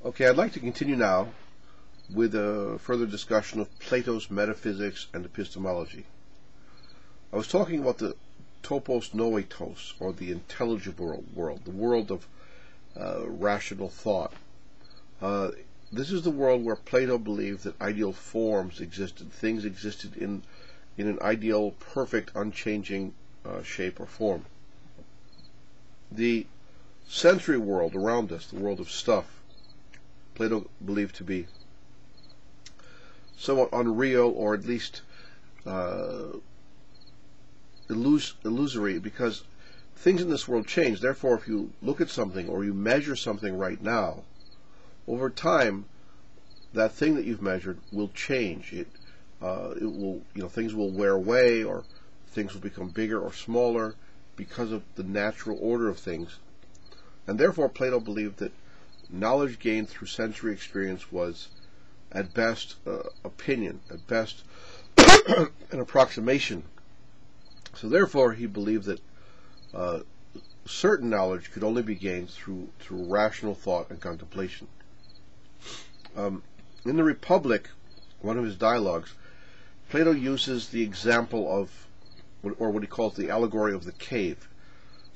Okay, I'd like to continue now with a further discussion of Plato's metaphysics and epistemology. I was talking about the topos noetos, or the intelligible world, the world of rational thought. This is the world where Plato believed that ideal forms existed, things existed in an ideal, perfect, unchanging shape or form. The sensory world around us, the world of stuff, Plato believed to be somewhat unreal, or at least illusory, because things in this world change. Therefore, if you look at something or you measure something right now, over time, that thing that you've measured will change. It will, things will wear away, or things will become bigger or smaller because of the natural order of things. And therefore, Plato believed that knowledge gained through sensory experience was, at best, opinion, at best, an approximation. So therefore, he believed that certain knowledge could only be gained through rational thought and contemplation. In the Republic, one of his dialogues, Plato uses the example of, or what he calls the allegory of the cave.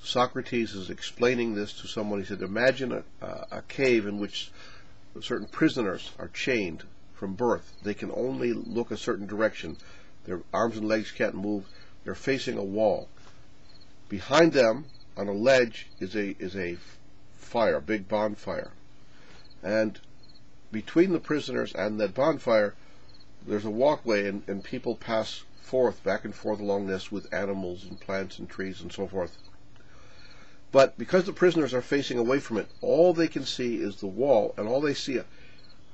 Socrates is explaining this to someone. He said, imagine a cave in which certain prisoners are chained from birth. They can only look a certain direction. Their arms and legs can't move. They're facing a wall. Behind them, on a ledge, is a fire, a big bonfire. And between the prisoners and that bonfire, there's a walkway, and people pass forth, back and forth along this, with animals and plants and trees and so forth. But because the prisoners are facing away from it, all they can see is the wall, and all they see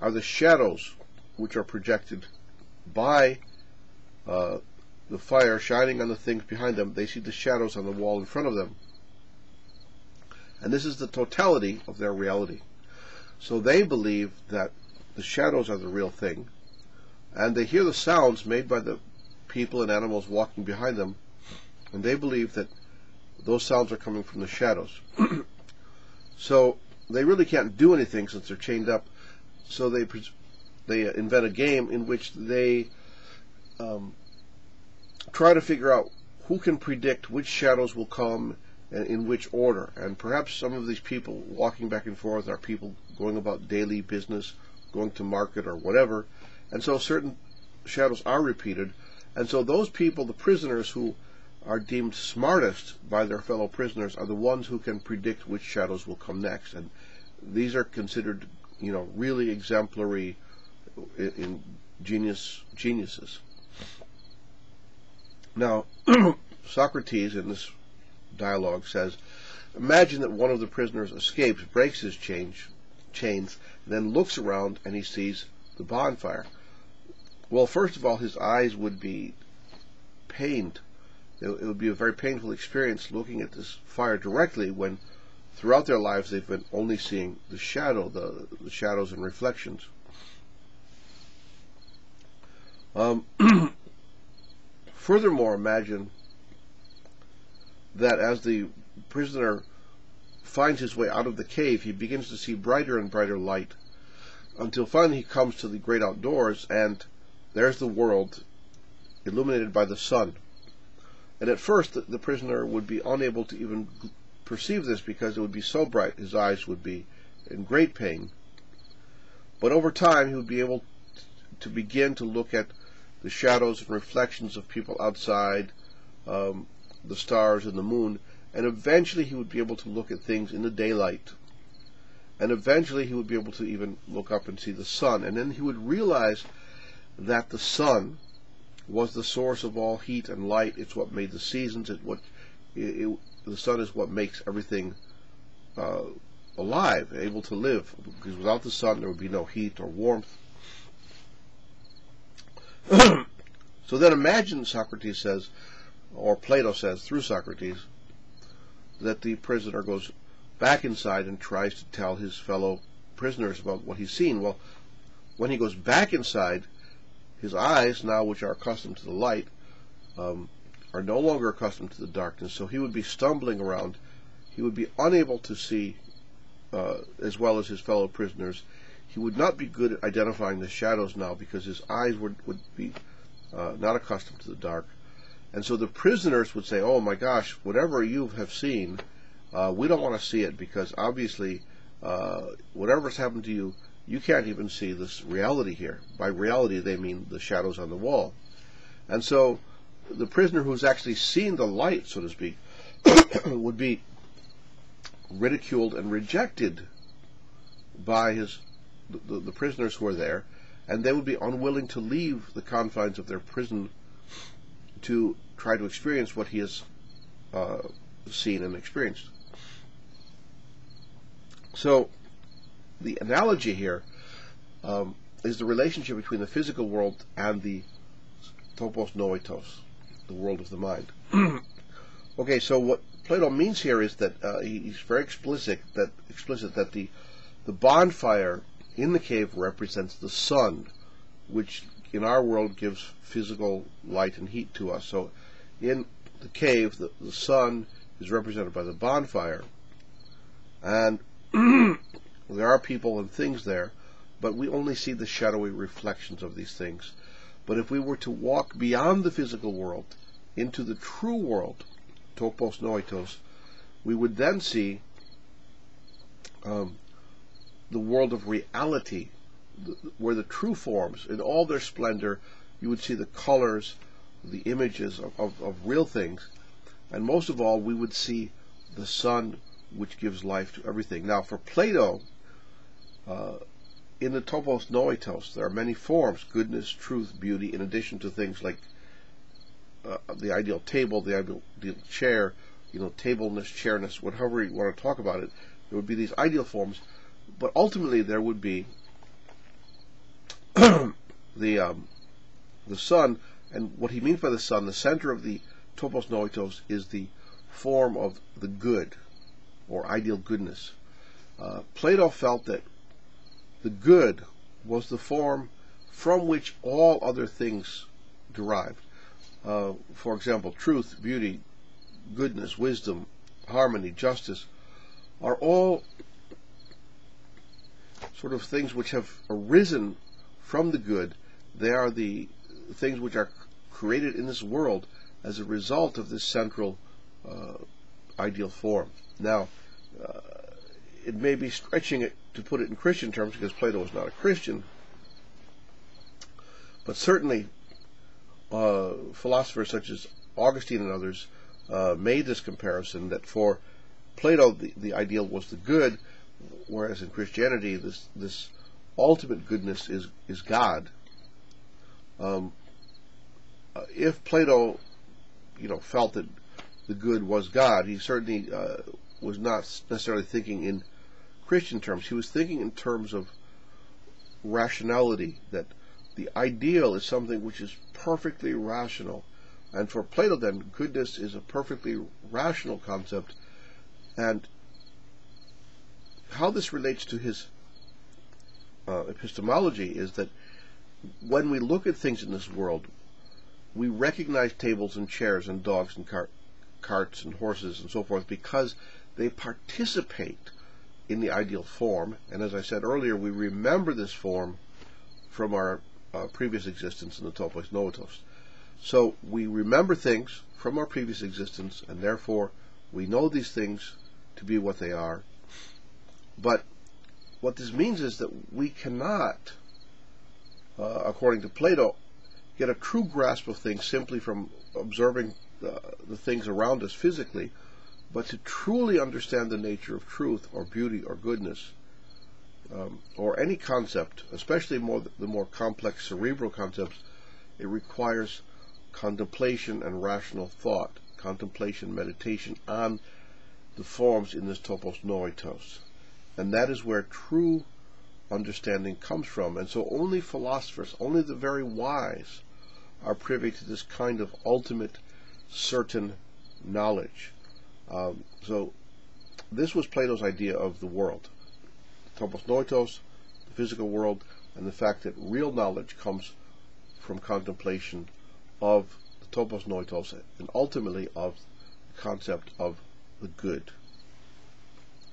are the shadows which are projected by the fire shining on the things behind them. They see the shadows on the wall in front of them. And this is the totality of their reality. So they believe that the shadows are the real thing, and they hear the sounds made by the people and animals walking behind them, and they believe that those sounds are coming from the shadows. So they really can't do anything since they're chained up. So they invent a game in which they try to figure out who can predict which shadows will come and in which order. And perhaps some of these people walking back and forth are people going about daily business, going to market or whatever. And so certain shadows are repeated. And so those people, the prisoners who are deemed smartest by their fellow prisoners, are the ones who can predict which shadows will come next. And these are considered, really exemplary in geniuses. Now, Socrates in this dialogue says, imagine that one of the prisoners escapes, breaks his chains, then looks around and he sees the bonfire. Well, first of all, his eyes would be pained. It would be a very painful experience looking at this fire directly, when throughout their lives they've been only seeing the shadow, the shadows and reflections. Furthermore, imagine that as the prisoner finds his way out of the cave, he begins to see brighter and brighter light, until finally he comes to the great outdoors, and there's the world illuminated by the sun. And at first the prisoner would be unable to even perceive this, because it would be so bright his eyes would be in great pain. But over time he would be able to begin to look at the shadows and reflections of people outside, the stars and the moon, and eventually he would be able to look at things in the daylight. And eventually he would be able to even look up and see the sun. And then he would realize that the sun was the source of all heat and light. It's what made the seasons. The sun is what makes everything alive, able to live. Because without the sun there would be no heat or warmth. So then imagine, Socrates says, or Plato says through Socrates, that the prisoner goes back inside and tries to tell his fellow prisoners about what he's seen. Well, when he goes back inside, his eyes, now which are accustomed to the light, are no longer accustomed to the darkness, so he would be stumbling around. He would be unable to see as well as his fellow prisoners. He would not be good at identifying the shadows now because his eyes would be not accustomed to the dark. And so the prisoners would say, oh my gosh, whatever you have seen, we don't want to see it because obviously whatever's happened to you, you can't even see this reality here. By reality, they mean the shadows on the wall. And so the prisoner who's actually seen the light, so to speak, would be ridiculed and rejected by the prisoners who are there, and they would be unwilling to leave the confines of their prison to try to experience what he has seen and experienced. So the analogy here is the relationship between the physical world and the topos noitos, the world of the mind. Okay, so what Plato means here is that he's very explicit that the bonfire in the cave represents the sun, which in our world gives physical light and heat to us. So in the cave, the sun is represented by the bonfire, and there are people and things there, but we only see the shadowy reflections of these things. But if we were to walk beyond the physical world into the true world, topos noitos, we would then see the world of reality, where the true forms, in all their splendor, you would see the colors, the images of real things, and most of all, we would see the sun, which gives life to everything. Now, for Plato, in the topos noitos, there are many forms: goodness, truth, beauty, in addition to things like the ideal table, the ideal chair, tableness, chairness, whatever you want to talk about it. There would be these ideal forms, but ultimately there would be the sun, and what he means by the sun, the center of the topos noitos, is the form of the good, or ideal goodness. Plato felt that the good was the form from which all other things derived. For example, truth, beauty, goodness, wisdom, harmony, justice are all sort of things which have arisen from the good. They are the things which are created in this world as a result of this central ideal form. Now, it may be stretching it to put it in Christian terms because Plato was not a Christian, but certainly philosophers such as Augustine and others made this comparison, that for Plato the ideal was the good, whereas in Christianity this ultimate goodness is God. If Plato felt that the good was God, he certainly was not necessarily thinking in Christian terms. He was thinking in terms of rationality, that the ideal is something which is perfectly rational. And for Plato then, goodness is a perfectly rational concept. And how this relates to his epistemology is that when we look at things in this world, we recognize tables and chairs and dogs and carts and horses and so forth because they participate in the ideal form. And as I said earlier, we remember this form from our previous existence in the topos noitos. So we remember things from our previous existence, and therefore we know these things to be what they are. But what this means is that we cannot, according to Plato, get a true grasp of things simply from observing the things around us physically, but to truly understand the nature of truth or beauty or goodness, or any concept, especially the more complex cerebral concepts, it requires contemplation and rational thought, contemplation, meditation on the forms in this topos noitos. And that is where true understanding comes from. And so only philosophers, only the very wise, are privy to this kind of ultimate, certain knowledge. So this was Plato's idea of the world. Topos noitos, the physical world, and the fact that real knowledge comes from contemplation of the topos noitos and ultimately of the concept of the good.